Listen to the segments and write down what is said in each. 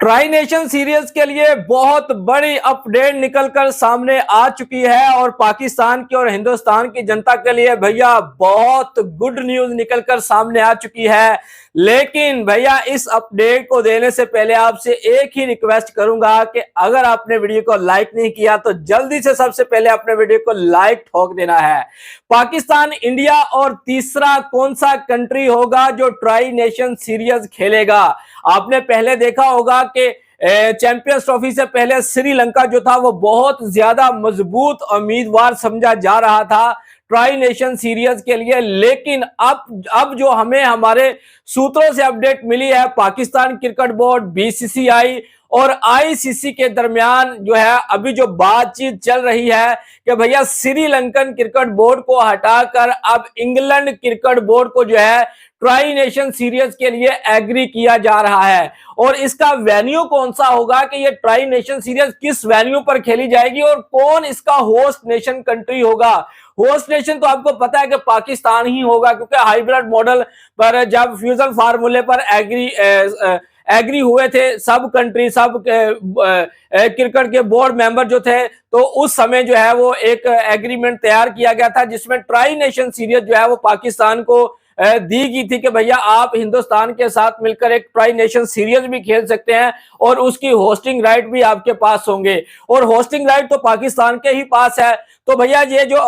Tri nation series के लिए बहुत बड़ी अपडेट निकलकर सामने आ चुकी है और पाकिस्तान की और हिंदुस्तान की जनता के लिए भैया बहुत गुड न्यूज निकलकर सामने आ चुकी है। लेकिन भैया इस अपडेट को देने से पहले आपसे एक ही रिक्वेस्ट करूंगा कि अगर आपने वीडियो को लाइक नहीं किया तो जल्दी से सबसे पहले अपने वीडियो को लाइक ठोक देना है। पाकिस्तान, इंडिया और तीसरा कौन सा कंट्री होगा जो ट्राई नेशन सीरीज खेलेगा? आपने पहले देखा होगा कि चैंपियंस ट्रॉफी से पहले श्रीलंका जो था वो बहुत ज्यादा मजबूत उम्मीदवार समझा जा रहा था ट्राई नेशन सीरीज के लिए। लेकिन अब जो हमें हमारे सूत्रों से अपडेट मिली है, पाकिस्तान क्रिकेट बोर्ड, बीसीसीआई और आईसीसी के दरमियान जो है अभी जो बातचीत चल रही है कि भैया श्रीलंकन क्रिकेट बोर्ड को हटाकर अब इंग्लैंड क्रिकेट बोर्ड को जो है ट्राई नेशन सीरीज के लिए एग्री किया जा रहा है। और इसका वेन्यू कौन सा होगा कि ये ट्राई नेशन सीरीज किस वेन्यू पर खेली जाएगी और कौन इसका होस्ट नेशन कंट्री होगा? होस्ट नेशन तो आपको पता है कि पाकिस्तान ही होगा, क्योंकि हाइब्रिड मॉडल पर जब फ्यूजन फार्मूले पर एग्री हुए थे सब कंट्री, सब क्रिकेट के बोर्ड मेंबर जो थे, तो उस समय जो है वो एक एग्रीमेंट तैयार किया गया था जिसमें ट्राई नेशन सीरीज जो है वो पाकिस्तान को दी गई थी कि भैया आप हिंदुस्तान के साथ मिलकर एक ट्राई नेशन सीरीज भी खेल सकते हैं और उसकी होस्टिंग राइट भी आपके पास होंगे। और होस्टिंग राइट तो पाकिस्तान के ही पास है। तो भैया ये जो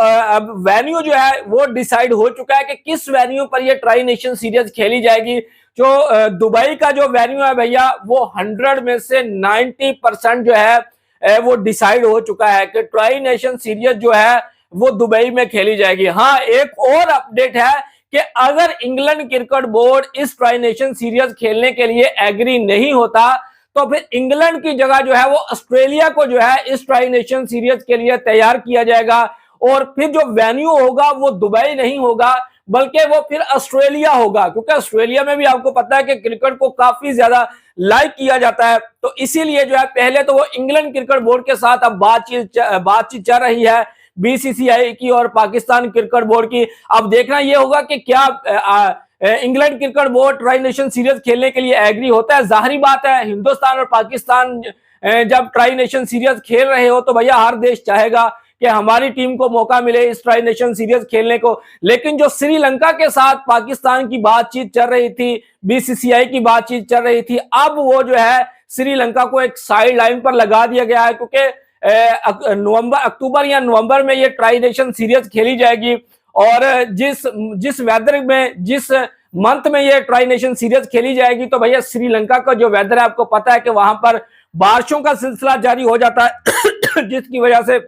वेन्यू जो है वो डिसाइड हो चुका है कि किस वेन्यू पर ये ट्राई नेशन सीरीज खेली जाएगी। जो दुबई का जो वेन्यू है भैया वो 100 में से 90% जो है वो डिसाइड हो चुका है कि ट्राई नेशन सीरीज जो है वो दुबई में खेली जाएगी। हाँ, एक और अपडेट है कि अगर इंग्लैंड क्रिकेट बोर्ड इस ट्राई नेशन सीरीज खेलने के लिए एग्री नहीं होता तो फिर इंग्लैंड की जगह जो है वो ऑस्ट्रेलिया को जो है इस ट्राई नेशन सीरीज के लिए तैयार किया जाएगा। और फिर जो वेन्यू होगा वो दुबई नहीं होगा बल्कि वो फिर ऑस्ट्रेलिया होगा, क्योंकि ऑस्ट्रेलिया में भी आपको पता है कि क्रिकेट को काफी ज्यादा लाइक किया जाता है। तो इसीलिए जो है पहले तो वो इंग्लैंड क्रिकेट बोर्ड के साथ अब बातचीत चल रही है, बीसीसीआई की और पाकिस्तान क्रिकेट बोर्ड की। अब देखना यह होगा कि क्या England cricket board tri nation series खेलने के लिए एग्री होता है। जाहिर बात है, हिंदुस्तान और पाकिस्तान जब ट्राई नेशन सीरीज खेल रहे हो तो भैया हर देश चाहेगा कि हमारी टीम को मौका मिले इस ट्राई नेशन सीरीज खेलने को। लेकिन जो श्रीलंका के साथ पाकिस्तान की बातचीत चल रही थी, बीसीसीआई की बातचीत चल रही थी, अब वो जो है श्रीलंका को एक साइड लाइन पर लगा दिया गया है, क्योंकि अक्टूबर या नवंबर में ये ट्राई नेशन सीरीज खेली जाएगी। और जिस वेदर में, जिस मंथ में ये ट्राई नेशन सीरीज खेली जाएगी तो भैया श्रीलंका का जो वेदर है आपको पता है कि वहां पर बारिशों का सिलसिला जारी हो जाता है जिसकी वजह से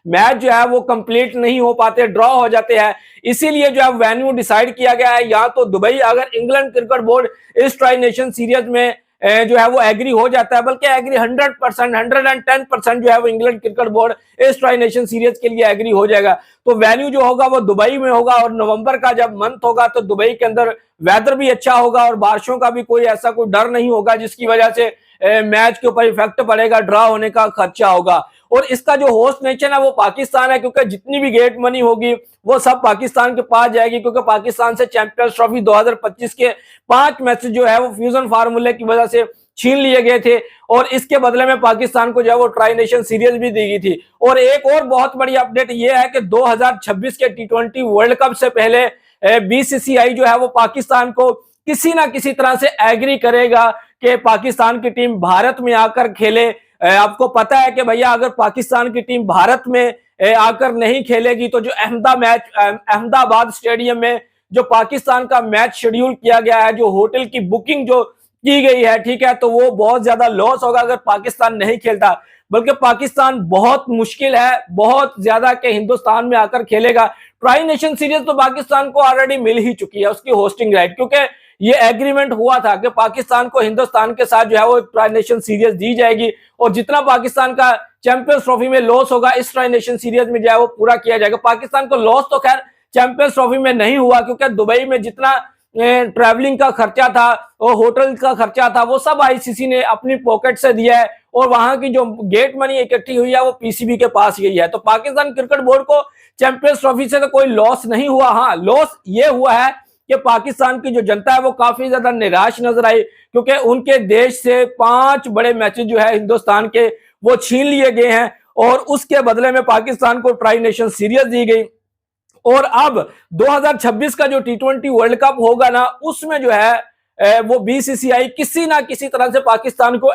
मैच जो है वो कंप्लीट नहीं हो पाते, ड्रॉ हो जाते हैं। इसीलिए जो है वेन्यू डिसाइड किया गया है या तो दुबई, अगर इंग्लैंड क्रिकेट बोर्ड इस ट्राई नेशन सीरीज में जो है वो एग्री हो जाता है, बल्कि एग्री 100%, 110% जो है वो इंग्लैंड क्रिकेट बोर्ड इस ट्राई नेशन सीरीज के लिए एग्री हो जाएगा। तो वेन्यू जो होगा वो दुबई में होगा और नवंबर का जब मंथ होगा तो दुबई के अंदर वेदर भी अच्छा होगा और बारिशों का भी कोई ऐसा कोई डर नहीं होगा जिसकी वजह से मैच के ऊपर इफेक्ट पड़ेगा, ड्रॉ होने का खर्चा होगा। और इसका जो होस्ट नेशन है वो पाकिस्तान है, क्योंकि जितनी भी गेट मनी होगी वो सब पाकिस्तान के पास जाएगी, क्योंकि पाकिस्तान से चैंपियंस ट्रॉफी 2025 के 5 मैच जो है वो फ्यूजन फार्मूले की वजह से छीन लिए गए थे और इसके बदले में पाकिस्तान को जो है वो ट्राई नेशन सीरीज भी दी गई थी। और एक और बहुत बड़ी अपडेट ये है कि 2026 के T20 वर्ल्ड कप से पहले बीसीसीआई जो है वो पाकिस्तान को किसी ना किसी तरह से एग्री करेगा कि पाकिस्तान की टीम भारत में आकर खेले। आपको पता है कि भैया अगर पाकिस्तान की टीम भारत में आकर नहीं खेलेगी तो जो अहमदाबाद स्टेडियम में जो पाकिस्तान का मैच शेड्यूल किया गया है, जो होटल की बुकिंग जो की गई है, ठीक है, तो वो बहुत ज्यादा लॉस होगा अगर पाकिस्तान नहीं खेलता। बल्कि पाकिस्तान बहुत मुश्किल है, बहुत ज्यादा कि हिंदुस्तान में आकर खेलेगा। ट्राई नेशन सीरीज तो पाकिस्तान को ऑलरेडी मिल ही चुकी है उसकी होस्टिंग राइट, क्योंकि ये एग्रीमेंट हुआ था कि पाकिस्तान को हिंदुस्तान के साथ जो है वो ट्राई नेशन सीरीज दी जाएगी और जितना पाकिस्तान का चैंपियंस ट्रॉफी में लॉस होगा इस ट्राई नेशन सीरीज में जो है वो पूरा किया जाएगा। पाकिस्तान को लॉस तो खैर चैंपियंस ट्रॉफी में नहीं हुआ, क्योंकि दुबई में जितना ट्रैवलिंग का खर्चा था और होटल का खर्चा था वो सब आईसीसी ने अपनी पॉकेट से दिया है और वहां की जो गेट मनी इकट्ठी हुई है वो पीसीबी के पास गई है। तो पाकिस्तान क्रिकेट बोर्ड को चैंपियंस ट्रॉफी से तो कोई लॉस नहीं हुआ। हाँ, लॉस ये हुआ है कि पाकिस्तान की जो जनता है वो काफी ज्यादा निराश नजर आई, क्योंकि उनके देश से 5 बड़े मैचेस जो है हिंदुस्तान के वो छीन लिए गए हैं और उसके बदले में पाकिस्तान को ट्राई नेशन सीरीज दी गई। और अब 2026 का जो T20 वर्ल्ड कप होगा ना, उसमें जो है वो बीसीसीआई किसी ना किसी तरह से पाकिस्तान को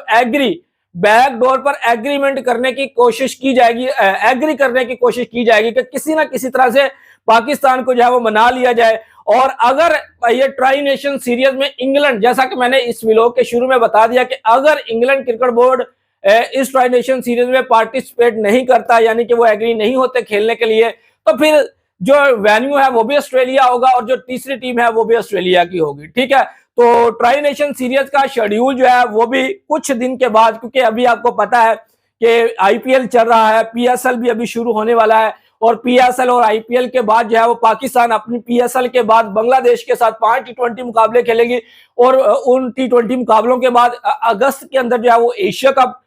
बैकडोर पर एग्रीमेंट करने की कोशिश की जाएगी, एग्री करने की कोशिश की जाएगी कि किसी ना किसी तरह से पाकिस्तान को जो है वो मना लिया जाए। और अगर ये ट्राई नेशन सीरीज में इंग्लैंड, जैसा कि मैंने इस व्लॉग के शुरू में बता दिया कि अगर इंग्लैंड क्रिकेट बोर्ड इस ट्राई नेशन सीरीज में पार्टिसिपेट नहीं करता, यानी कि वो एग्री नहीं होते खेलने के लिए, तो फिर जो वेन्यू है वो भी ऑस्ट्रेलिया होगा और जो तीसरी टीम है वो भी ऑस्ट्रेलिया की होगी। ठीक है, तो ट्राई नेशन सीरीज का शेड्यूल जो है वो भी कुछ दिन के बाद, क्योंकि अभी आपको पता है कि आईपीएल चल रहा है, पीएसएल भी अभी शुरू होने वाला है, और पीएसएल और आईपीएल के बाद जो है वो पाकिस्तान अपनी पीएसएल के बाद बांग्लादेश के साथ 5 T20 मुकाबले खेलेगी, और उन T20 मुकाबलों के बाद अगस्त के अंदर जो है वो एशिया कप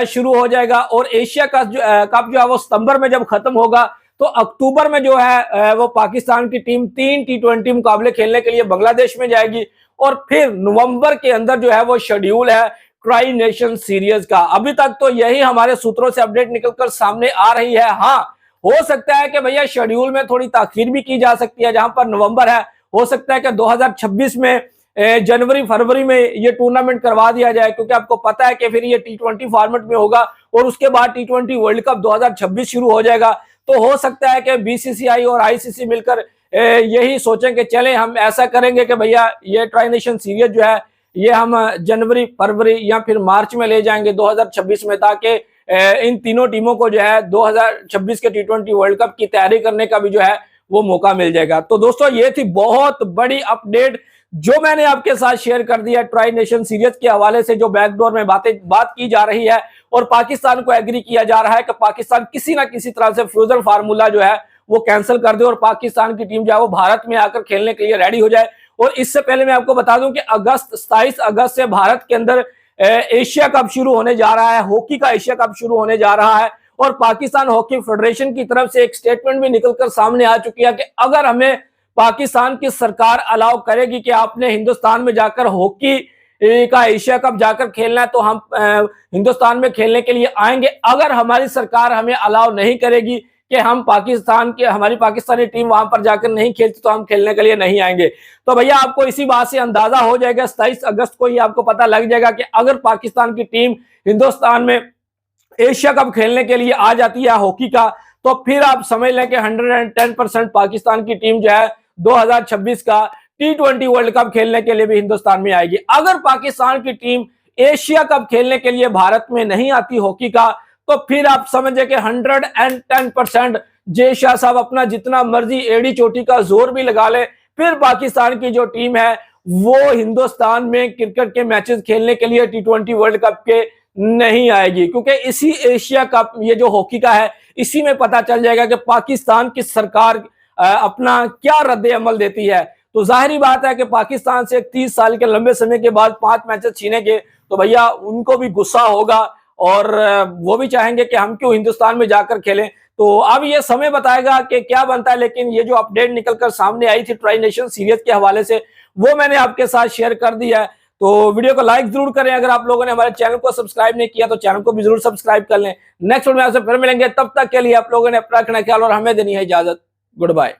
शुरू हो जाएगा। और एशिया कप जो है वो सितंबर में जब खत्म होगा, तो अक्टूबर में जो है वो पाकिस्तान की टीम 3 T20 मुकाबले खेलने के लिए बांग्लादेश में जाएगी, और फिर नवंबर के अंदर जो है वो शेड्यूल है ट्राई नेशन सीरीज का। अभी तक तो यही हमारे सूत्रों से अपडेट निकलकर सामने आ रही है। हाँ, हो सकता है कि भैया शेड्यूल में थोड़ी ताखीर भी की जा सकती है, जहां पर नवंबर है, हो सकता है कि 2026 में जनवरी फरवरी में ये टूर्नामेंट करवा दिया जाए, क्योंकि आपको पता है कि फिर ये T20 फॉर्मेट में होगा और उसके बाद T20 वर्ल्ड कप 2026 शुरू हो जाएगा। तो हो सकता है कि बीसीसीआई और आईसीसी मिलकर यही सोचें कि चलें हम ऐसा करेंगे कि भैया ये ट्राई नेशन सीरीज जो है ये हम जनवरी फरवरी या फिर मार्च में ले जाएंगे 2026 में, ताकि इन तीनों टीमों को जो है 2026 के T20 वर्ल्ड कप की तैयारी करने का भी जो है वो मौका मिल जाएगा। तो दोस्तों, ये थी बहुत बड़ी अपडेट जो मैंने आपके साथ शेयर कर दिया ट्राई नेशन सीरीज के हवाले से, जो बैकडोर में बात की जा रही है और पाकिस्तान को एग्री किया जा रहा है कि पाकिस्तान किसी ना किसी तरह से फ्यूजन फार्मूला जो है वो कैंसिल कर दे और पाकिस्तान की टीम जो है वो भारत में आकर खेलने के लिए रेडी हो जाए। और इससे पहले मैं आपको बता दूं कि 27 अगस्त से भारत के अंदर एशिया कप शुरू होने जा रहा है, हॉकी का एशिया कप शुरू होने जा रहा है, और पाकिस्तान हॉकी फेडरेशन की तरफ से एक स्टेटमेंट भी निकलकर सामने आ चुकी है कि अगर हमें पाकिस्तान की सरकार अलाउ करेगी कि आपने हिंदुस्तान में जाकर हॉकी का एशिया कप जाकर खेलना है, तो हम हिंदुस्तान में खेलने के लिए आएंगे। अगर हमारी सरकार हमें अलाउ नहीं करेगी कि हमारी पाकिस्तानी टीम वहां पर जाकर नहीं खेलती, तो हम खेलने के लिए नहीं आएंगे। तो भैया आपको इसी बात से अंदाजा हो जाएगा, 27 अगस्त को ही आपको पता लग जाएगा कि अगर पाकिस्तान की टीम हिंदुस्तान में एशिया कप खेलने के लिए आ जाती है हॉकी का, तो फिर आप समझ लें कि 110% पाकिस्तान की टीम जो है 2026 का T20 वर्ल्ड कप खेलने के लिए भी हिंदुस्तान में आएगी। अगर पाकिस्तान की टीम एशिया कप खेलने के लिए भारत में नहीं आती हॉकी का, तो फिर आप समझे कि 110% जय शाह साहब अपना जितना मर्जी एड़ी चोटी का जोर भी लगा ले, फिर पाकिस्तान की जो टीम है वो हिंदुस्तान में क्रिकेट के मैचेस खेलने के लिए T20 वर्ल्ड कप के नहीं आएगी, क्योंकि इसी एशिया कप ये जो हॉकी का है इसी में पता चल जाएगा कि पाकिस्तान की सरकार अपना क्या रद्द अमल देती है। तो जाहिर बात है कि पाकिस्तान से 30 साल के लंबे समय के बाद 5 मैचेस छीनेंगे, तो भैया उनको भी गुस्सा होगा और वो भी चाहेंगे कि हम क्यों हिंदुस्तान में जाकर खेलें। तो अब ये समय बताएगा कि क्या बनता है, लेकिन ये जो अपडेट निकलकर सामने आई थी ट्राई नेशन सीरीज के हवाले से, वो मैंने आपके साथ शेयर कर दी है। तो वीडियो को लाइक जरूर करें। अगर आप लोगों ने हमारे चैनल को सब्सक्राइब नहीं किया तो चैनल को भी जरूर सब्सक्राइब कर लें। नेक्स्ट वीडियो में आपसे फिर मिलेंगे, तब तक के लिए आप लोगों ने अपना रखना ख्याल और हमें देनी है इजाजत। Good bye.